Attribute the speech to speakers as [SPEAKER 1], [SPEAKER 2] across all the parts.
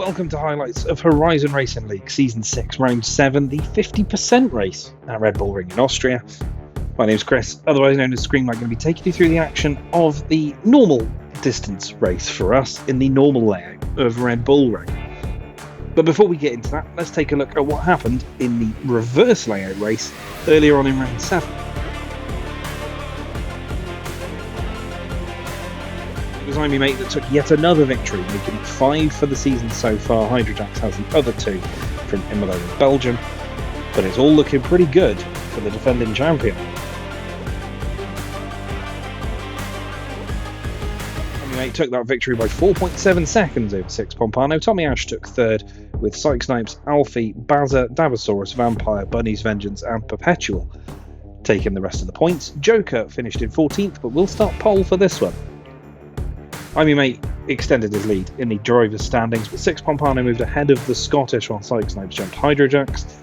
[SPEAKER 1] Welcome to highlights of Horizon Racing League Season 6, Round 7, the 50% race at Red Bull Ring in Austria. My name's Chris, otherwise known as Scream. I'm going to be taking you through the action of the normal distance race for us in the normal layout of Red Bull Ring. But before we get into that, let's take a look at what happened in the reverse layout race earlier on in Round 7. It was I'm Mate that took yet another victory, making it 5 for the season so far. Hydrojax has the other 2 from Imola in Belgium, but it's all looking pretty good for the defending champion. I'm Mate took that victory by 4.7 seconds over Six Pompano. Tommy Ash took 3rd, with Psych Snipes, Alfie, Bazza, Dabasaurus, Vampire, Bunny's Vengeance and Perpetual taking the rest of the points. Joker finished in 14th, but will start pole for this one. I'm Mate extended his lead in the driver's standings, but Six Pompano moved ahead of the Scottish while Psych Snipes jumped Hydrojax.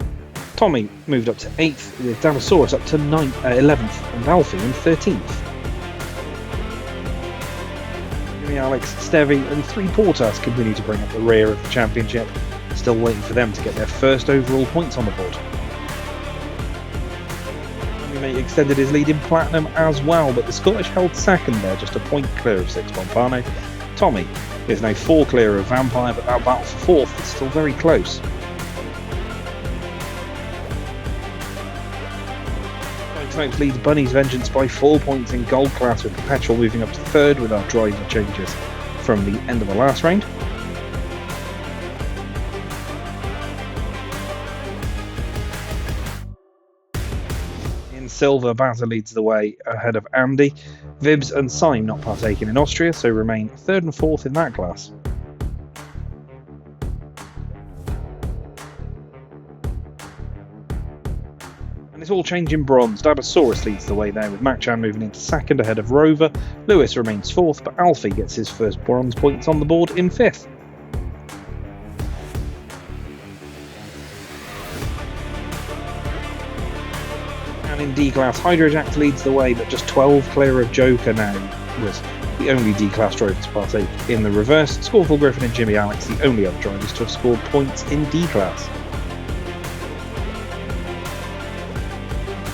[SPEAKER 1] Tommy moved up to 8th, with Dabasaurus up to 11th and Alfie in 13th. Jimmy, Alex, Stevie and 3 Portas continue to bring up the rear of the championship, still waiting for them to get their first overall points on the board. Mate extended his lead in Platinum as well, but the Scottish held second there, just a point clear of Six Pompano. Tommy is now 4 clear of Vampire, but that battle for 4th is still very close. Types leads Bunny's Vengeance by 4 points in Gold class, with Perpetual moving up to 3rd with our driver changes from the end of the last round. Silver, Bazza leads the way ahead of Andy. Vibs and Syme not partaking in Austria, so remain 3rd and 4th in that class. And it's all changing bronze. Dabasaurus leads the way there, with Machan moving into 2nd ahead of Rover. Lewis remains 4th, but Alfie gets his first bronze points on the board in 5th. And in D-Class, Hydrojax leads the way, but just 12 clear of Joker now, was the only D-Class driver to partake in the reverse. Soulful, Griffin and Jimmy Alex, the only other drivers to have scored points in D-Class.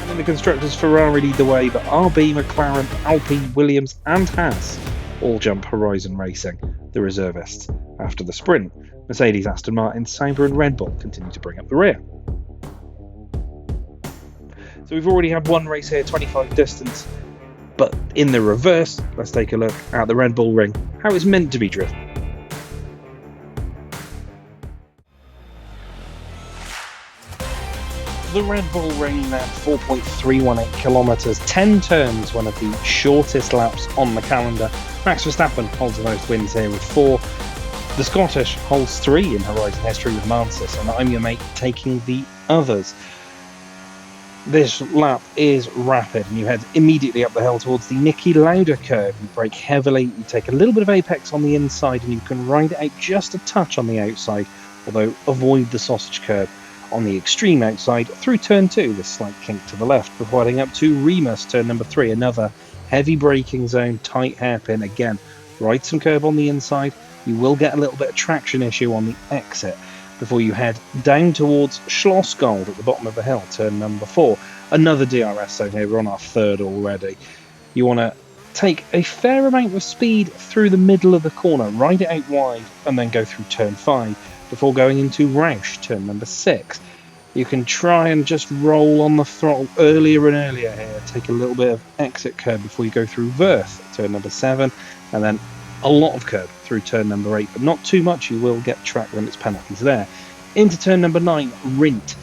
[SPEAKER 1] And in the Constructors, Ferrari lead the way, but RB, McLaren, Alpine, Williams and Haas all jump Horizon Racing, the reservists. After the sprint, Mercedes, Aston Martin, Sauber and Red Bull continue to bring up the rear. So we've already had one race here, 25 distance, but in the reverse, let's take a look at the Red Bull Ring, how it's meant to be driven. The Red Bull Ring then 4.318 kilometres, 10 turns, one of the shortest laps on the calendar. Max Verstappen holds the most wins here with 4. The Scottish holds 3 in Horizon history with Mansis, and I'm Mate taking the others. This lap is rapid, and you head immediately up the hill towards the Niki Lauda curve. You brake heavily, you take a little bit of apex on the inside, and you can ride it out just a touch on the outside, although avoid the sausage curve on the extreme outside through turn 2, this slight kink to the left, before heading up to Remus, turn number 3, another heavy braking zone, tight hairpin. Again, ride some curve on the inside, you will get a little bit of traction issue on the exit, before you head down towards Schlossgold at the bottom of the hill, turn number 4. Another DRS zone here, we're on our 3rd already. You want to take a fair amount of speed through the middle of the corner, ride it out wide, and then go through turn 5, before going into Rausch, turn number 6. You can try and just roll on the throttle earlier and earlier here, take a little bit of exit curve before you go through Wirth, turn number 7, and then a lot of curve through turn number 8, but not too much. You will get track limits penalties there. Into turn number 9, Rint.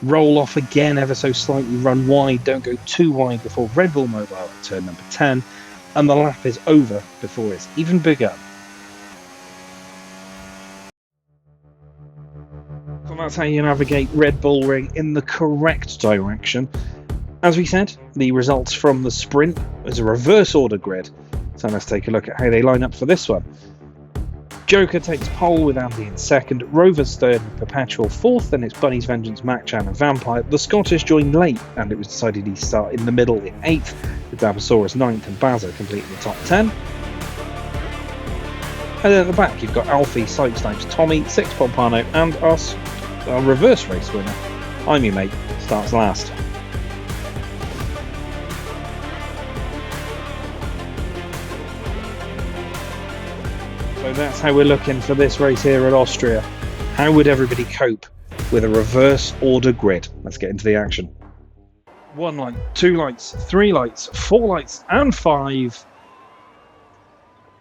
[SPEAKER 1] Roll off again ever so slightly, run wide, don't go too wide before Red Bull Mobile at turn number 10, and the lap is over before it's even begun. So that's how you navigate Red Bull Ring in the correct direction. As we said, the results from the sprint is a reverse order grid. So let's take a look at how they line up for this one. Joker takes pole with Andy in 2nd, Rover's 3rd with Perpetual 4th, then it's Bunny's Vengeance, Machan and Vampire. The Scottish joined late, and it was decided he'd start in the middle in 8th, with Dabasaurus 9th and Bazza completing the top 10. And then at the back, you've got Alfie, Side Snipes, Tommy, Six Pompano, and us, our reverse race winner. I'm your mate, starts last. So that's how we're looking for this race here at Austria. How would everybody cope with a reverse order grid? Let's get into the action. 1 light, 2 lights, 3 lights, 4 lights, and 5.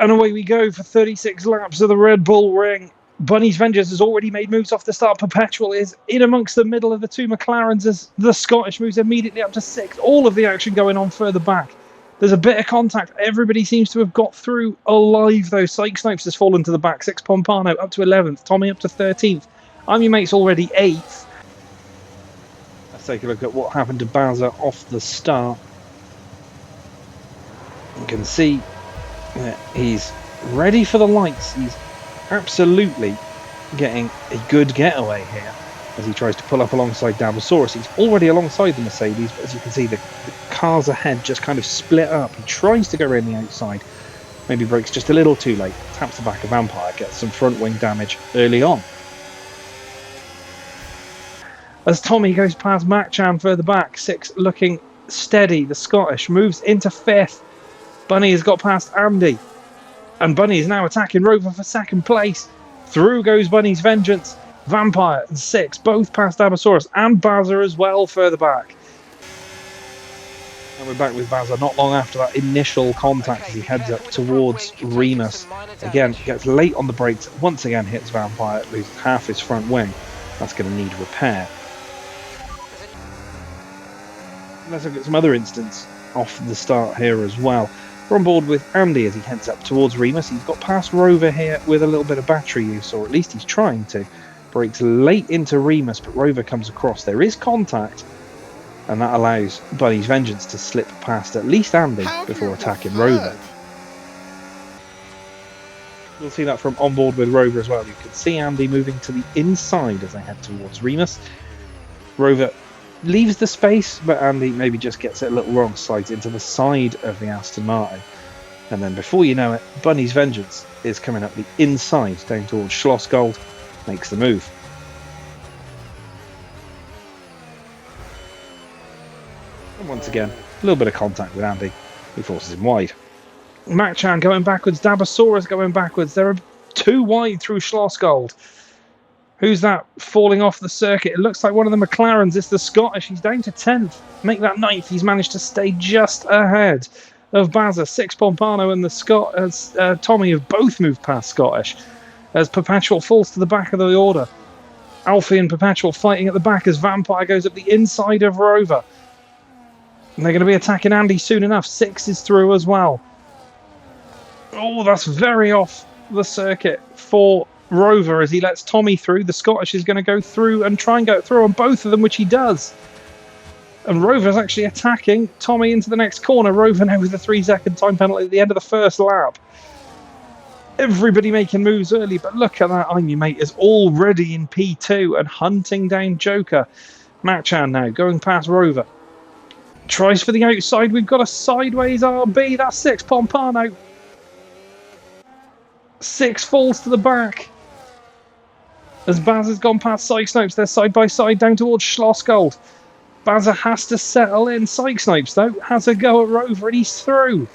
[SPEAKER 1] And away we go for 36 laps of the Red Bull Ring. Bunny's Vengeance has already made moves off the start. Perpetual is in amongst the middle of the two McLarens as the Scottish moves immediately up to 6. All of the action going on further back. There's a bit of contact. Everybody seems to have got through alive, though. Psych Snipes has fallen to the back. Six Pompano up to 11th. Tommy up to 13th. I'm your mate's already 8th. Let's take a look at what happened to Bowser off the start. You can see that he's ready for the lights. He's absolutely getting a good getaway here as he tries to pull up alongside Dabosaurus. He's already alongside the Mercedes, but as you can see, the cars ahead just kind of split up. He tries to go around the outside, maybe brakes just a little too late, taps the back of Vampire, gets some front wing damage early on. As Tommy goes past Mac-Chan further back, 6 looking steady. The Scottish moves into 5th. Bunny has got past Andy, and Bunny is now attacking Rover for 2nd place. Through goes Bunny's Vengeance. Vampire and 6, both past Dabosaurus, and Bowser as well further back. And we're back with Bowser not long after that initial contact as he heads up towards Remus. Again, gets late on the brakes, once again hits Vampire, loses half his front wing. That's going to need repair. Let's look at some other instance off the start here as well. We're on board with Andy as he heads up towards Remus. He's got past Rover here with a little bit of battery use, or at least he's trying to. Brakes late into Remus, but Rover comes across. There is contact, and that allows Bunny's Vengeance to slip past at least Andy before attacking Rover. We'll see that from on board with Rover as well. You can see Andy moving to the inside as they head towards Remus. Rover leaves the space, but Andy maybe just gets it a little wrong, slides into the side of the Aston Martin. And then before you know it, Bunny's Vengeance is coming up the inside, down towards Schlossgold, makes the move. And once again, a little bit of contact with Andy, who forces him wide. Mac-Chan going backwards, Dabosaurus going backwards. There are 2 wide through Schlossgold. Who's that falling off the circuit? It looks like one of the McLarens. It's the Scottish. He's down to 10th. Make that 9th. He's managed to stay just ahead of Bazza. 6 Pompano and the Tommy have both moved past Scottish as Perpetual falls to the back of the order. Alfie and Perpetual fighting at the back as Vampire goes up the inside of Rover. And they're going to be attacking Andy soon enough. 6 is through as well. Oh, that's very off the circuit for Rover as he lets Tommy through. The Scottish is going to go through and try and go through on both of them, which he does. And Rover's actually attacking Tommy into the next corner. Rover now with a 3-second time penalty at the end of the first lap. Everybody making moves early, but look at that. I'm your mate is already in P2 and hunting down Joker. Mac-Chan now going past Rover. Tries for the outside. We've got a sideways RB. That's 6 Pompano. 6 falls to the back. As Baz has gone past Psych Snipes, they're side by side down towards Schlossgold. Bazza has to settle in. Psych Snipes, though, has a go at Rover and he's through.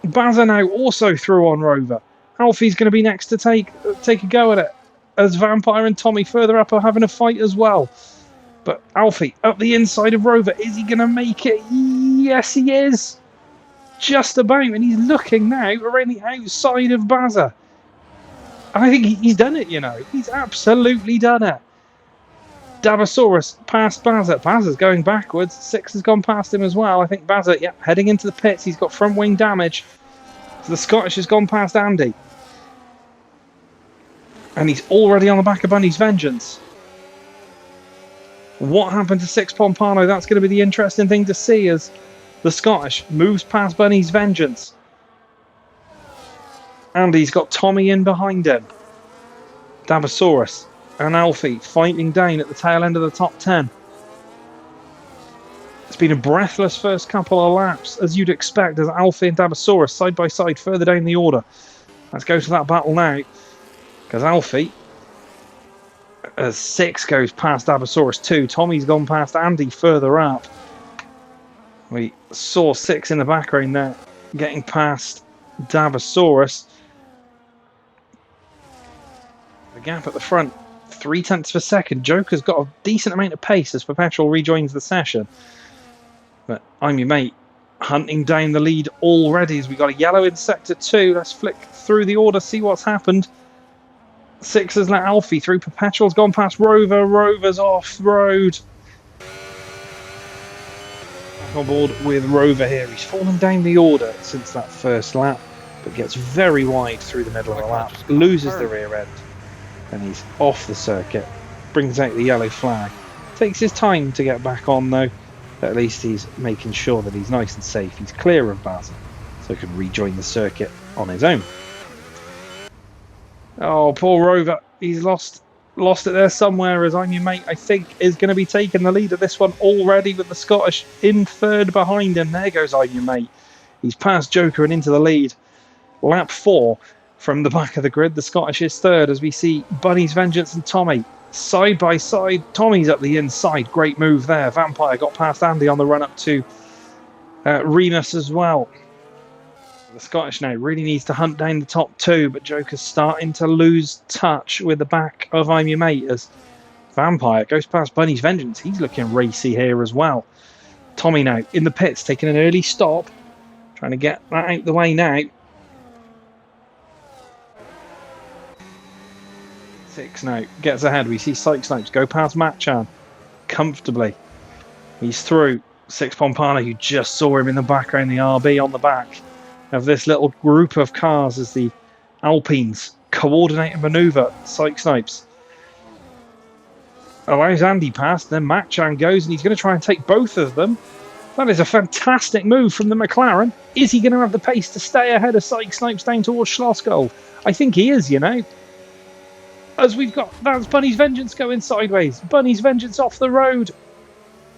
[SPEAKER 1] Bazza now also through on Rover. Alfie's going to be next to take a go at it, as Vampire and Tommy further up are having a fight as well. But Alfie up the inside of Rover. Is he going to make it? Yes, he is. Just about, and he's looking now around the outside of Bazza. I think he's done it, you know. He's absolutely done it. Dabosaurus past Bazza. Bazza's going backwards. 6 has gone past him as well. I think Bazza, yeah, heading into the pits. He's got front wing damage. So the Scottish has gone past Andy. And he's already on the back of Bunny's Vengeance. What happened to 6 Pompano? That's going to be the interesting thing to see as the Scottish moves past Bunny's Vengeance. Andy's got Tommy in behind him. Dabosaurus and Alfie fighting down at the tail end of the top 10. It's been a breathless first couple of laps, as you'd expect, as Alfie and Dabosaurus side by side further down the order. Let's go to that battle now. Because Alfie, as 6 goes past Abasaurus 2, Tommy's gone past Andy further up. We saw 6 in the background there, getting past Dabasaurus. The gap at the front, 0.3 of a second. Joker's got a decent amount of pace as Perpetual rejoins the session. But I'm Your Mate hunting down the lead already as we got a yellow in sector 2. Let's flick through the order, see what's happened. 6 has let Alfie through. Perpetual's gone past Rover. Rover's off road. Back on board with Rover here. He's fallen down the order since that first lap, but gets very wide through the middle of the lap, loses the rear end, and he's off the circuit. Brings out the yellow flag. Takes his time to get back on though. But at least he's making sure that he's nice and safe. He's clear of Basil, so he can rejoin the circuit on his own. Oh, poor Rover. He's lost it there somewhere, as I'm Your Mate, I think, is going to be taking the lead of this one already, with the Scottish in third behind him. There goes I'm Your Mate. He's past Joker and into the lead. Lap 4 from the back of the grid. The Scottish is third as we see Bunny's Vengeance and Tommy side by side. Tommy's up the inside. Great move there. Vampire got past Andy on the run up to Remus as well. The Scottish now really needs to hunt down the top 2, but Joker's starting to lose touch with the back of I'm Your Mate as Vampire goes past Bunny's Vengeance. He's looking racy here as well. Tommy now in the pits, taking an early stop, trying to get that out the way now. 6 now gets ahead. We see Psych Snipes go past Matchan comfortably. He's through. 6 Pompano, who just saw him in the background, the RB on the back of this little group of cars as the Alpines coordinate and manoeuvre. Psych Snipes allows Andy past, then Matchan goes and he's going to try and take both of them. That is a fantastic move from the McLaren. Is he going to have the pace to stay ahead of Psych Snipes down towards Schlossgold? I think he is, you know. As we've got, that's Bunny's Vengeance going sideways. Bunny's Vengeance off the road.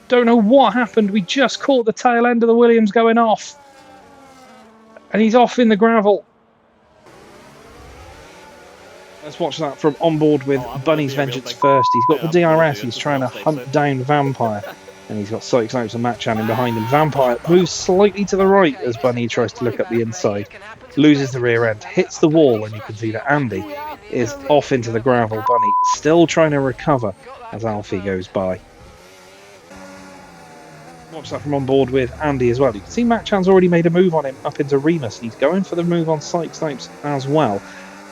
[SPEAKER 1] Don't know what happened. We just caught the tail end of the Williams going off. And he's off in the gravel. Let's watch that from on board with Bunny's Vengeance first. He's got the DRS. He's trying to hunt down Vampire. And he's got Psych Snipes and Matchan in behind him. Vampire moves slightly to the right as Bunny tries to look up the inside. Loses the rear end. Hits the wall, and you can see that Andy is off into the gravel. Bunny still trying to recover as Alfie goes by. Watch that from on board with Andy as well. You can see Matchan's already made a move on him up into Remus. He's going for the move on Psych Snipes as well.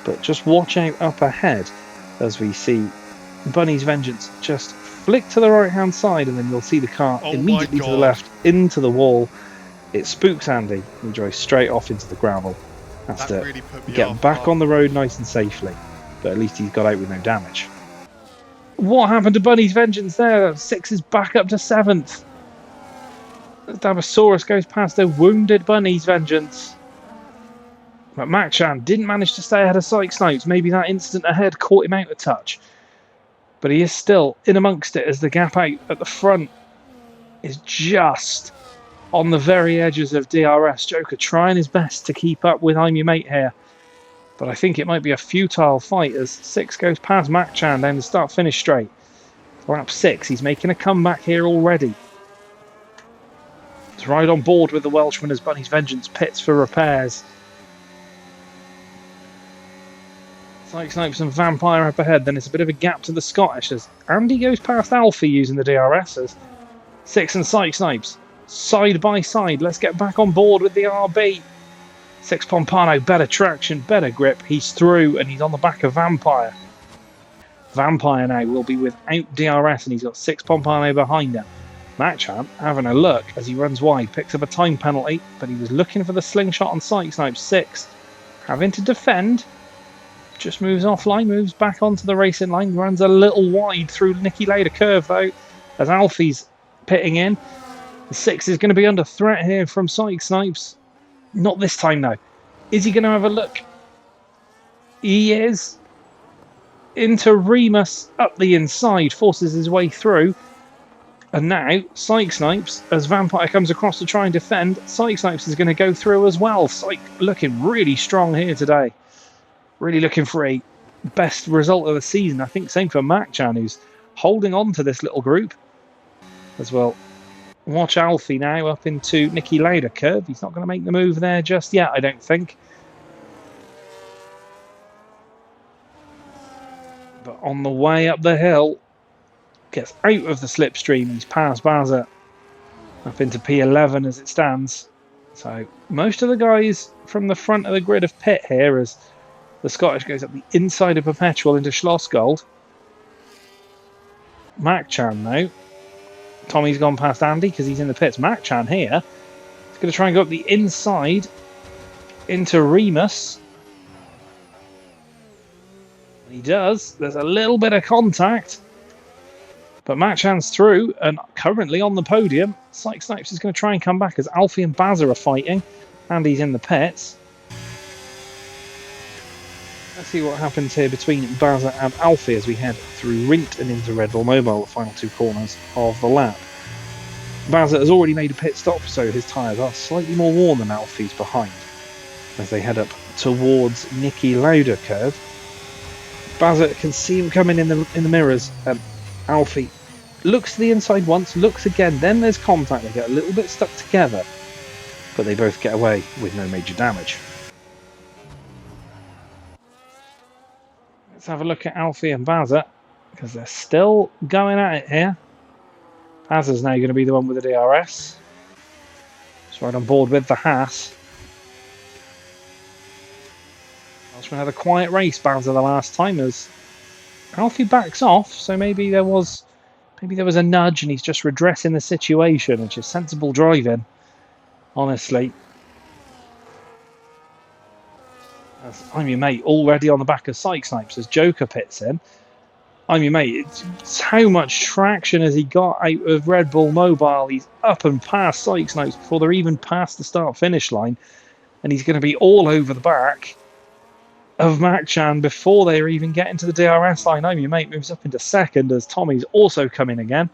[SPEAKER 1] But just watch out up ahead as we see Bunny's Vengeance just flick to the right hand side, and then you'll see the car immediately to the left into the wall. It spooks Andy. He drives straight off into the gravel. Has to really get back on the road nice and safely, but at least he's got out with no damage. What happened to Bunny's Vengeance there? 6 is back up to 7th. Dabasaurus goes past a wounded Bunny's Vengeance. But Matchan didn't manage to stay ahead of Psych Snipes. Maybe that instant ahead caught him out a touch. But he is still in amongst it as the gap out at the front is just on the very edges of DRS. Joker trying his best to keep up with I'm Your Mate here. But I think it might be a futile fight as 6 goes past Matchan down the start-finish straight. Lap 6, he's making a comeback here already. He's right on board with the Welshman as Bunny's Vengeance pits for repairs. Psych Snipes and Vampire up ahead. Then it's a bit of a gap to the Scottish as Andy goes past Alfie using the DRS as 6 and Psych Snipes side by side. Let's get back on board with the RB. 6 Pompano, better traction, better grip. He's through and he's on the back of Vampire. Vampire now will be without DRS and he's got 6 Pompano behind him. Matchan having a look as he runs wide, picks up a time penalty, but he was looking for the slingshot on Psych Snipes. 6 having to defend. Just moves offline, moves back onto the racing line, runs a little wide through Nicky Lauda curve though, as Alfie's pitting in. The 6 is going to be under threat here from Psych Snipes. Not this time though. Is he going to have a look? He is. Into Remus up the inside, forces his way through. And now, Psych Snipes, as Vampire comes across to try and defend, Psych Snipes is going to go through as well. Psych looking really strong here today. really looking for a best result of the season. I think same for Mac-Chan, who's holding on to this little group as well. Watch Alfie now up into Nicky Lauda curve. He's not going to make the move there just yet, I don't think. But on the way up the hill, gets out of the slipstream. He's past Baza up into P11 as it stands. So most of the guys from the front of the grid of pit here as the Scottish goes up the inside of Perpetual into Schlossgold. Mac-Chan though. Tommy's gone past Andy because he's in the pits. Mac-Chan here. He's going to try and go up the inside into Remus. He does. There's a little bit of contact. But Mac-Chan's through and currently on the podium. Syke Snipes is going to try and come back as Alfie and Bazza are fighting. Andy's in the pits. Let's see what happens here between Bazza and Alfie as we head through Rint and into Red Bull Mobile, the final two corners of the lap. Bazza has already made a pit stop, so his tyres are slightly more worn than Alfie's behind as they head up towards Nicky Lauda curve. Bazza can see him coming in the mirrors, and Alfie looks to the inside once, looks again, then there's contact. They get a little bit stuck together, but they both get away with no major damage. Let's have a look at Alfie and Bazza, because they're still going at it here. Bazza's now going to be the one with the DRS. Just right on board with the Haas. Welshman had a quiet race, Bazza, the last time as Alfie backs off, so maybe there was a nudge and he's just redressing the situation, which is sensible driving, honestly. As I'm your mate already on the back of Syke Snipes as Joker pits in. I'm your mate. It's how much traction has he got out of Red Bull Mobile? He's up and past Syke Snipes before they're even past the start-finish line, and he's going to be all over the back of Mac-Chan before they are even getting to the DRS line. I'm your mate moves up into second as Tommy's also coming again.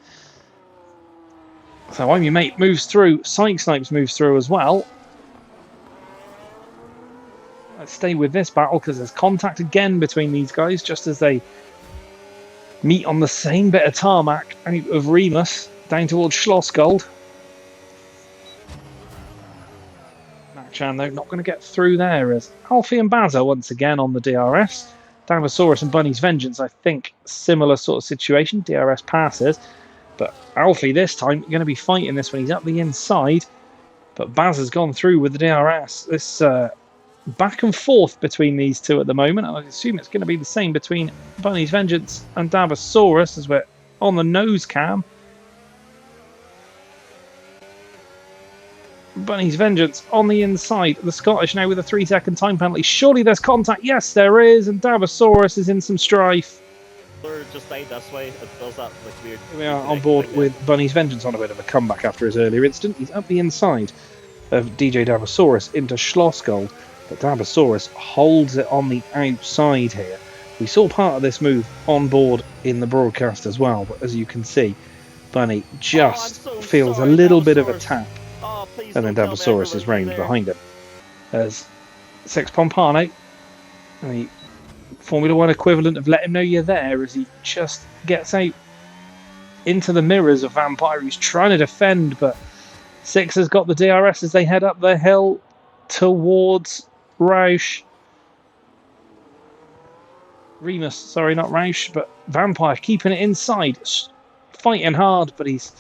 [SPEAKER 1] So I'm your mate moves through. Syke Snipes moves through as well. Let's stay with this battle because there's contact again between these guys just as they meet on the same bit of tarmac out of Remus down towards Schlossgold. Mac-Chan though not going to get through there as Alfie and Bazza once again on the DRS. Dinosaurus and Bunny's Vengeance, I think similar sort of situation. DRS passes, but Alfie this time going to be fighting this when he's up the inside. But Bazza's gone through with the DRS. This back and forth between these two at the moment. I assume it's going to be the same between Bunny's Vengeance and Dabosaurus as we're on the nose cam. Bunny's Vengeance on the inside. The Scottish now with a 3-second time penalty. Surely there's contact. Yes, there is. And Dabosaurus is in some strife.
[SPEAKER 2] Just stay this way. It does that like weird.
[SPEAKER 1] Here we are on board with Bunny's Vengeance on a bit of a comeback after his earlier incident. He's up the inside of DJ Dabosaurus into Schlossgold. But Dabosaurus holds it on the outside here. We saw part of this move on board in the broadcast as well, but as you can see, Bunny just feels a little bit of a tap, and then Dabosaurus is round behind him. As Sex Pompano, the Formula 1 equivalent of let him know you're there, as he just gets out into the mirrors of Vampire, who's trying to defend, but Six has got the DRS as they head up the hill towards Roush. Remus, sorry, not Roush, but Vampire keeping it inside, fighting hard, but he's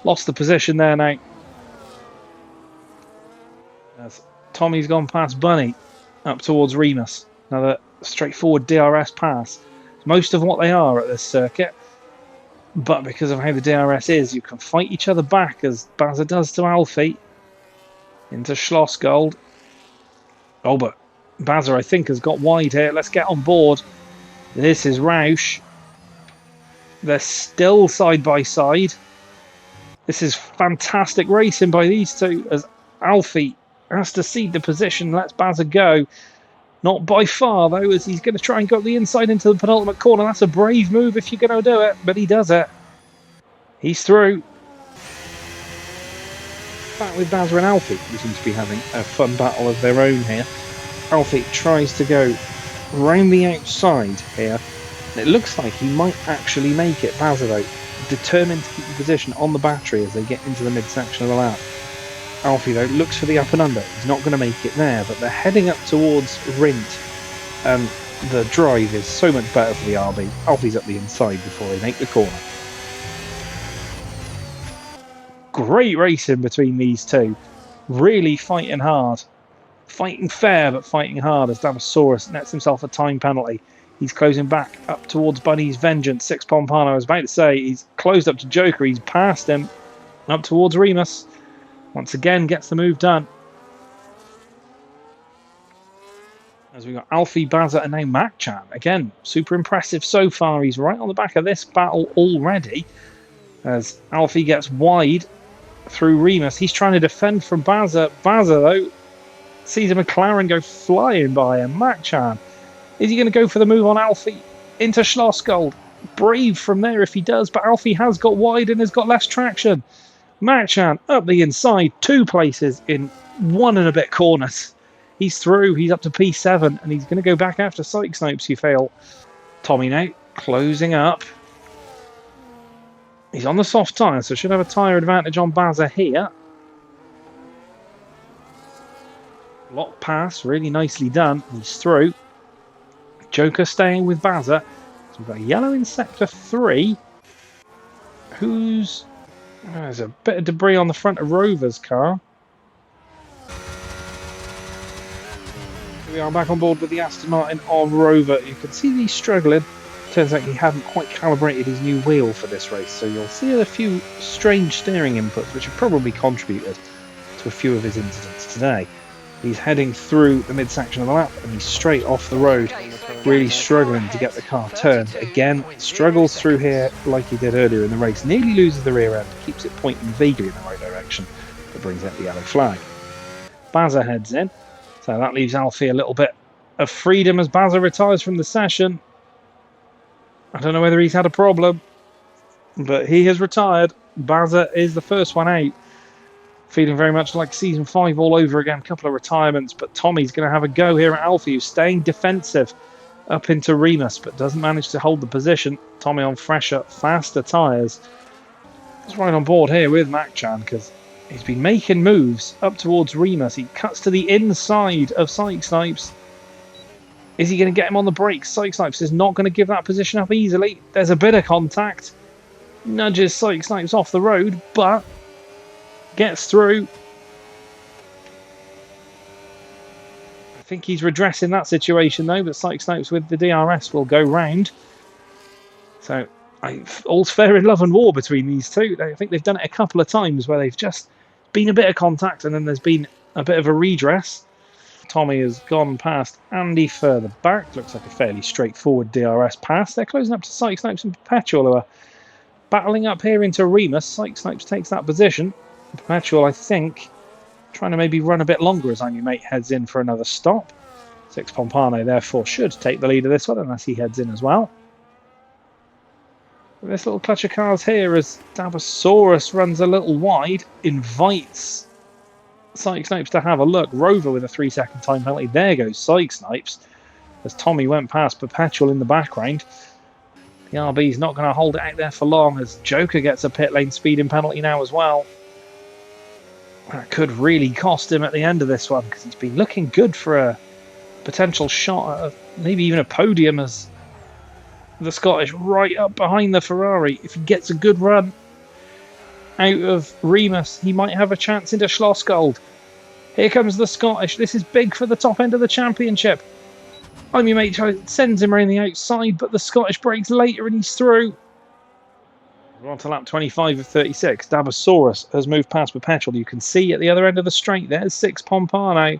[SPEAKER 1] lost the position there now. As Tommy's gone past Bunny up towards Remus. Another straightforward DRS pass. Most of what they are at this circuit, but because of how the DRS is, you can fight each other back as Bazza does to Alfie into Schlossgold. Oh, but Bazza, I think, has got wide here. Let's get on board. This is Roush. They're still side by side. This is fantastic racing by these two as Alfie has to cede the position. Lets Bazza go. Not by far, though, as he's going to try and go up the inside into the penultimate corner. That's a brave move if you're going to do it, but he does it. He's through. Back with Bazza and Alfie, who seem to be having a fun battle of their own here. Alfie tries to go round the outside here. And it looks like he might actually make it. Bazza, though, determined to keep the position on the battery as they get into the midsection of the lap. Alfie, though, looks for the up and under. He's not going to make it there, but they're heading up towards Rint. The drive is so much better for the RB. Alfie's up the inside before they make the corner. Great racing between these two. Really fighting hard. Fighting fair, but fighting hard as Damosaurus nets himself a time penalty. He's closing back up towards Bunny's Vengeance. Six Pompano, I was about to say, he's closed up to Joker. He's passed him up towards Remus. Once again, gets the move done. As we've got Alfie, Bazza, and now Mac-chan. Again, super impressive so far. He's right on the back of this battle already. As Alfie gets wide through Remus. He's trying to defend from Bazza. Bazza, though, sees a McLaren go flying by him. Mac-chan. Is he going to go for the move on Alfie into Schlossgold? Brave from there if he does, but Alfie has got wide and has got less traction. Mac-chan up the inside, 2 places in 1 and a bit corners. He's through, he's up to P7, and he's going to go back after Psych Snipes, you fail. Tommy now, closing up. He's on the soft tyre, so should have a tyre advantage on Bazza here. Lock pass, really nicely done. He's through. Joker staying with Bazza. So we've got a yellow in sector 3. Who's... there's a bit of debris on the front of Rover's car. We are back on board with the Aston Martin of Rover. You can see he's struggling. Turns out he hadn't quite calibrated his new wheel for this race, so you'll see a few strange steering inputs which have probably contributed to a few of his incidents today. He's heading through the midsection of the lap and he's straight off the road, really struggling to get the car turned. Again, struggles through here like he did earlier in the race. Nearly loses the rear end, keeps it pointing vaguely in the right direction, but brings out the yellow flag. Bazza heads in, so that leaves Alfie a little bit of freedom as Bazza retires from the session. I don't know whether he's had a problem, but he has retired. Bazza is the first one out. Feeling very much like season 5 all over again. A couple of retirements, but Tommy's going to have a go here at Alfie, who's staying defensive up into Remus, but doesn't manage to hold the position. Tommy on fresher, faster tyres. He's right on board here with Mac-chan because he's been making moves up towards Remus. He cuts to the inside of Psych Snipes. Is he going to get him on the brakes? Psych Snipes is not going to give that position up easily. There's a bit of contact. Nudges Psych Snipes off the road, but gets through. I think he's redressing that situation though, but Psych Snipes with the DRS will go round. So all's fair in love and war between these two. I think they've done it a couple of times where they've just been a bit of contact and then there's been a bit of a redress. Tommy has gone past Andy further back. Looks like a fairly straightforward DRS pass. They're closing up to Psych Snipes and Perpetual, who are battling up here into Remus. Psych Snipes takes that position. Perpetual, I think, trying to maybe run a bit longer as I'm your mate heads in for another stop. Six Pompano, therefore, should take the lead of this one unless he heads in as well. This little clutch of cars here as Dabosaurus runs a little wide, invites Psych Snipes to have a look. Rover with a 3-second time penalty. There goes Psych Snipes as Tommy went past Perpetual in the background. The RB's not going to hold it out there for long as Joker gets a pit lane speeding penalty now as well. That could really cost him at the end of this one because he's been looking good for a potential shot at maybe even a podium as the Scottish right up behind the Ferrari. If he gets a good run out of Remus, he might have a chance into Schlossgold. Here comes the Scottish. This is big for the top end of the championship. I'm your mate sends him around the outside, but the Scottish breaks later and he's through. We're on to lap 25 of 36. Dabosaurus has moved past Perpetual. You can see at the other end of the straight there's Six Pompano.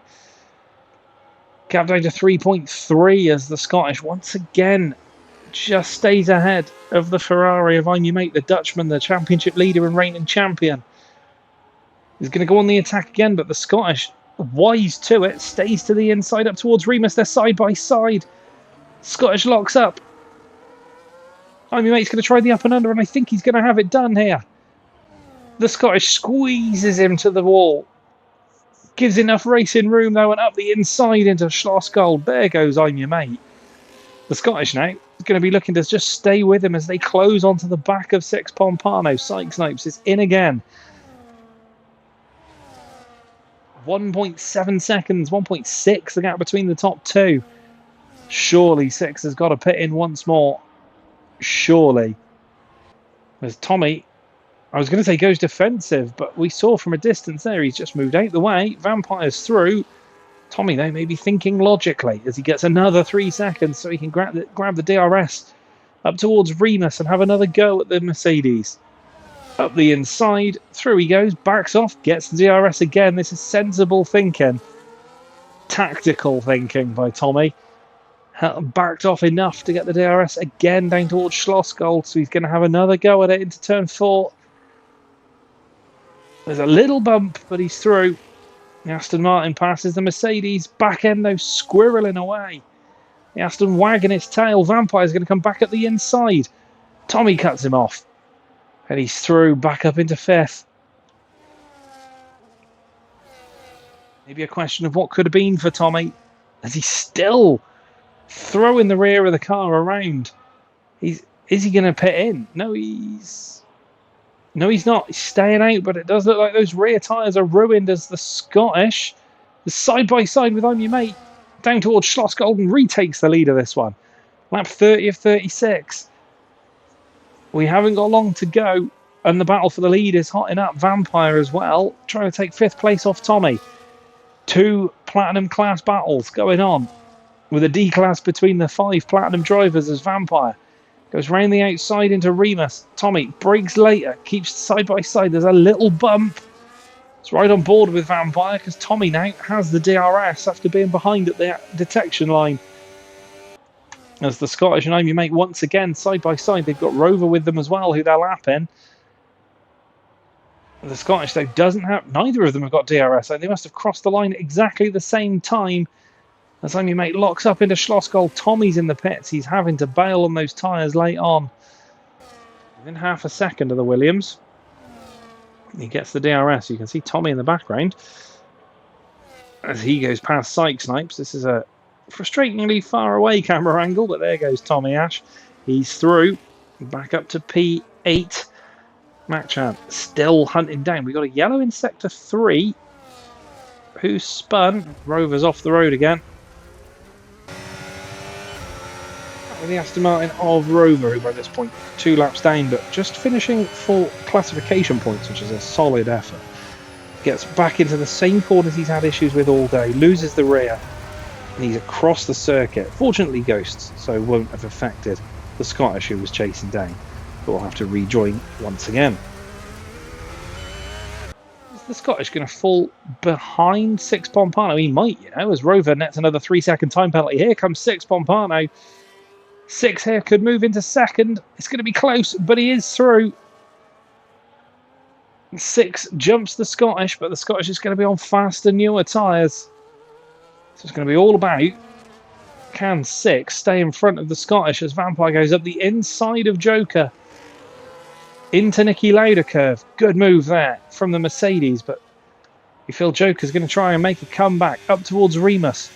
[SPEAKER 1] Gap down to 3.3 as the Scottish once again just stays ahead of the Ferrari of I'm your mate, the Dutchman, the championship leader and reigning champion. He's going to go on the attack again, but the Scottish, wise to it, stays to the inside up towards Remus. They're side by side. Scottish locks up. I'm your mate's going to try the up and under, and I think he's going to have it done here. The Scottish squeezes him to the wall. Gives enough racing room, though, and up the inside into Schlossgold. There goes I'm your mate. The Scottish now is going to be looking to just stay with him as they close onto the back of Six Pompano. Snipes is in again. 1.7 seconds, 1.6 the gap between the top two. Surely Six has got to pit in once more. Surely. As Tommy, I was going to say goes defensive, but we saw from a distance there he's just moved out the way. Vampire's through. Tommy, though, may be thinking logically as he gets another 3 seconds so he can grab the DRS up towards Remus and have another go at the Mercedes. Up the inside, through he goes, backs off, gets the DRS again. This is sensible thinking. Tactical thinking by Tommy. Backed off enough to get the DRS again down towards Schlossgold, so he's going to have another go at it into turn 4. There's a little bump, but he's through. The Aston Martin passes the Mercedes. Back end, though, squirreling away. The Aston wagging its tail. Vampire's going to come back at the inside. Tommy cuts him off. And he's through, back up into 5th. Maybe a question of what could have been for Tommy, as he's still throwing the rear of the car around. Is he going to pit in? No, he's not. He's staying out, but it does look like those rear tyres are ruined as the Scottish is side by side with I'm Your Mate down towards Schlossgold and retakes the lead of this one. Lap 30 of 36. We haven't got long to go, and the battle for the lead is hotting up. Vampire as well, trying to take 5th place off Tommy. 2 Platinum class battles going on, with a D class between the 5 Platinum drivers as Vampire goes round the outside into Remus. Tommy brakes later, keeps side by side. There's a little bump. It's right on board with Vampire because Tommy now has the DRS after being behind at the detection line. As the Scottish and I'm Your Mate once again side by side. They've got Rover with them as well, who they're lapping. The Scottish, though, doesn't have... Neither of them have got DRS, so they must have crossed the line at exactly the same time. As I'm Your Mate locks up into Schlossgold. Tommy's in the pits. He's having to bail on those tyres late on. Within half a second of the Williams. He gets the DRS. You can see Tommy in the background. As he goes past Snipes. This is a frustratingly far away camera angle, but there goes Tommy Ash. He's through. Back up to P8. Machan still hunting down. We got a yellow in sector 3. Who spun? Rover's off the road again. With the Aston Martin of Rover, who by this point 2 laps down, but just finishing for classification points, which is a solid effort. Gets back into the same corners he's had issues with all day, loses the rear, and he's across the circuit. Fortunately ghosts, so won't have affected the Scottish who was chasing down, but will have to rejoin once again. Is the Scottish going to fall behind Six Pompano? He might, you know, as Rover nets another 3-second time penalty. Here comes Six Pompano. 6 here could move into 2nd. It's going to be close, but he is through. 6 jumps the Scottish, but the Scottish is going to be on faster, newer tyres. So it's going to be all about, can 6 stay in front of the Scottish as Vampire goes up the inside of Joker into Nicky Lauda curve. Good move there from the Mercedes, but you feel Joker's going to try and make a comeback up towards Remus.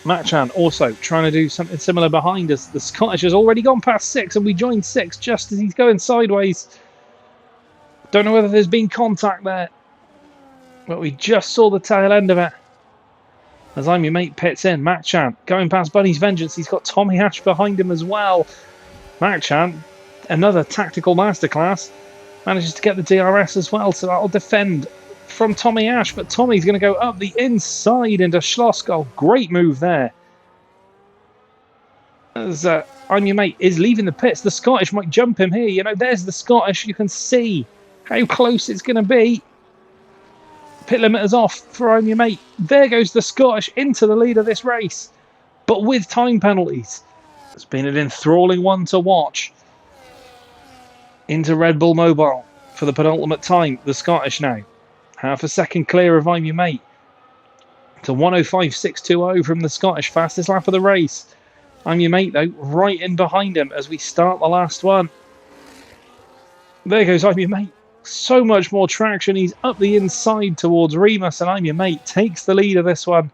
[SPEAKER 1] Machan also trying to do something similar behind us. The Scottish has already gone past 6 and we joined 6 just as he's going sideways. Don't know whether there's been contact there, but we just saw the tail end of it. As I'm Your Mate pits in, Machan going past Bunny's Vengeance. He's got Tommy Ash behind him as well. Machan, another tactical masterclass, manages to get the DRS as well, so that'll defend from Tommy Ash, but Tommy's going to go up the inside into Schlossgold. Great move there. As I'm Your Mate is leaving the pits, the Scottish might jump him here. You know, there's the Scottish. You can see how close it's going to be. Pit limiters off for I'm Your Mate. There goes the Scottish into the lead of this race, but with time penalties. It's been an enthralling one to watch. Into Red Bull Mobile for the penultimate time. The Scottish now. Half a second clear of I'm Your Mate. To 105.620 from the Scottish. Fastest lap of the race. I'm Your Mate, though, right in behind him as we start the last one. There goes I'm Your Mate. So much more traction. He's up the inside towards Remus, and I'm Your Mate takes the lead of this one.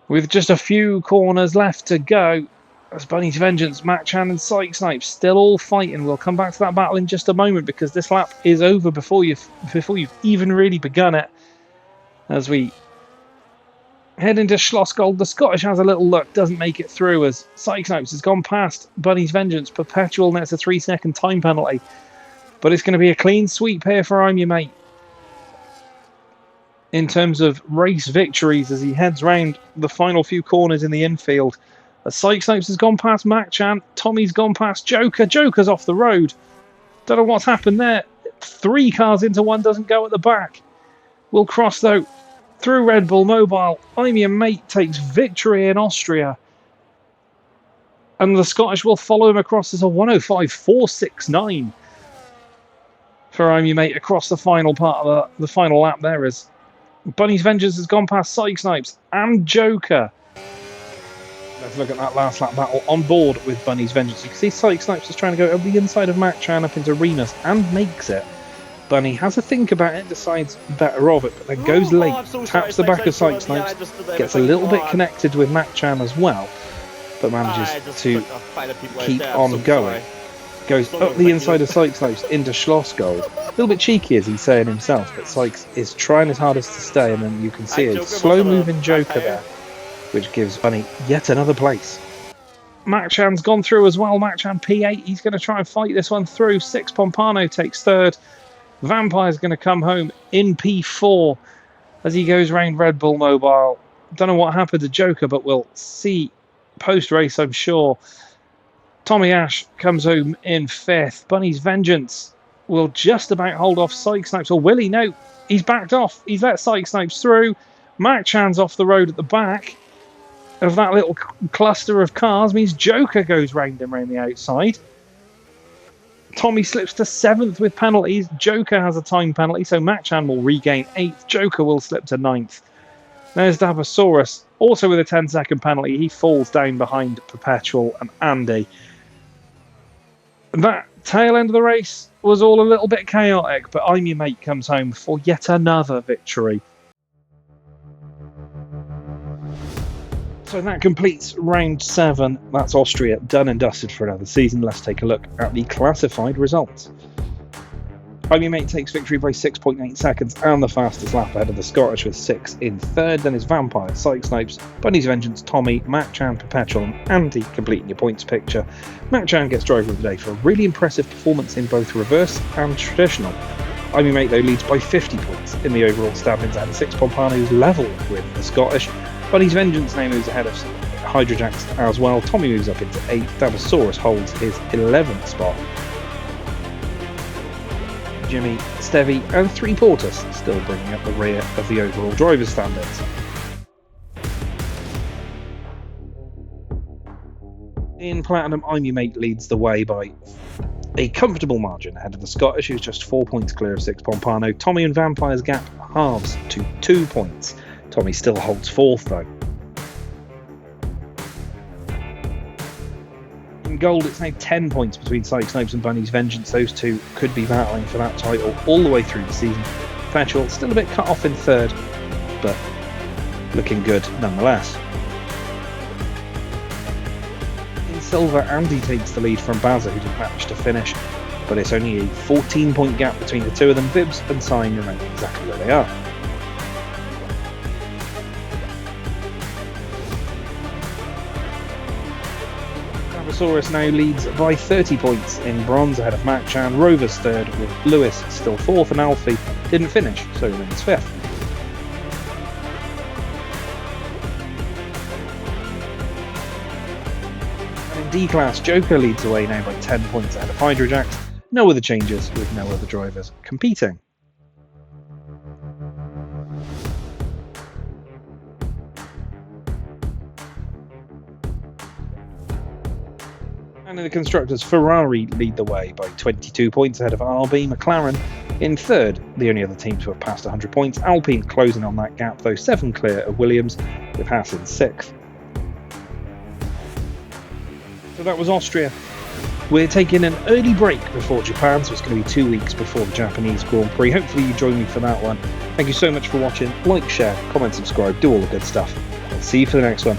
[SPEAKER 1] With just a few corners left to go, as Bunny's Vengeance, Mac-Chan and Psych Snipes still all fighting. We'll come back to that battle in just a moment because this lap is over before you've even really begun it. As we head into Schlossgold, the Scottish has a little look, doesn't make it through as Psych Snipes has gone past Bunny's Vengeance. Perpetual, and that's a 3-second time penalty. But it's going to be a clean sweep here for I'm Your Mate in terms of race victories as he heads round the final few corners in the infield. Psych Snipes has gone past Mac-Chan. Tommy's gone past Joker. Joker's off the road. Don't know what's happened there. 3 cars into one, doesn't go at the back. We'll cross, though, through Red Bull Mobile. I'm Your Mate takes victory in Austria. And the Scottish will follow him across as a 105.469 for I'm Your Mate across the final part of the final lap there as Bunny's Vengeance has gone past Psych Snipes and Joker. Let's look at that last lap battle on board with Bunny's Vengeance. You can see Psych Snipes is trying to go over the inside of Mac-Chan up into Remus and makes it. Bunny has a think about it, decides better of it, but then goes late, taps the back of Psych Snipes, gets a little bit connected with Mac-Chan as well, but manages to keep on going. Goes up the inside of Psych Snipes into Schlossgold. A little bit cheeky, as he's saying himself, but Sykes is trying his hardest to stay, and then you can see a slow-moving Joker there, which gives Bunny yet another place. Mac-Chan's gone through as well. Mac-Chan P8. He's going to try and fight this one through. 6 Pompano takes third. Vampire's going to come home in P4 as he goes round Red Bull Mobile. Don't know what happened to Joker, but we'll see post-race, I'm sure. Tommy Ash comes home in 5th. Bunny's Vengeance will just about hold off Psych Snipes. Or will he? No, he's backed off. He's let Psych Snipes through. Mac-Chan's off the road at the back of that little cluster of cars. Means Joker goes round him round the outside. Tommy slips to 7th with penalties. Joker has a time penalty, so Mac-Chan will regain 8th. Joker will slip to 9th. There's Dabosaurus, also with a 10-second penalty. He falls down behind Perpetual and Andy. That tail end of the race was all a little bit chaotic, but I'm Your Mate comes home for yet another victory. So that completes round 7. That's Austria done and dusted for another season. Let's take a look at the classified results. I'm Your Mate takes victory by 6.8 seconds and the fastest lap ahead of the Scottish with 6 in 3rd. Then is Vampire, Psych Snipes, Bunny's Vengeance, Tommy, Mac-Chan, Perpetual and Andy completing your points picture. Mac-Chan gets driver of the day for a really impressive performance in both reverse and traditional. I'm Your Mate though leads by 50 points in the overall standings and 6 Pompanos level with the Scottish. Bunny's Vengeance now moves ahead of Hydrojax as well. Tommy moves up into 8th. Dabosaurus holds his 11th spot. Jimmy, Stevie and 3 Porters still bringing up the rear of the overall driver's standings. In Platinum, I'm Your Mate leads the way by a comfortable margin ahead of the Scottish, who's just 4 points clear of 6 Pompano. Tommy and Vampire's gap halves to 2 points. Tommy still holds 4th though. In gold, it's now 10 points between Psych Snipes and Bunny's Vengeance. Those two could be battling for that title all the way through the season. Perpetual still a bit cut off in 3rd, but looking good nonetheless. In silver, Andy takes the lead from Bazza, who didn't manage to finish, but it's only a 14-point gap between the two of them. Vibs and Sign remain exactly where they are. Dabosaurus now leads by 30 points in bronze ahead of Mac-Chan. Rover's 3rd with Lewis still 4th and Alfie didn't finish, so remains 5th. And in D-Class, Joker leads away now by 10 points ahead of Hydrojax. No other changes with no other drivers competing. And in the Constructors, Ferrari lead the way by 22 points ahead of RB. McLaren in 3rd, the only other team to have passed 100 points. Alpine closing on that gap, though 7 clear of Williams, with Haas in 6th. So that was Austria. We're taking an early break before Japan, so it's going to be 2 weeks before the Japanese Grand Prix. Hopefully you join me for that one. Thank you so much for watching. Like, share, comment, subscribe, do all the good stuff. see you for the next one.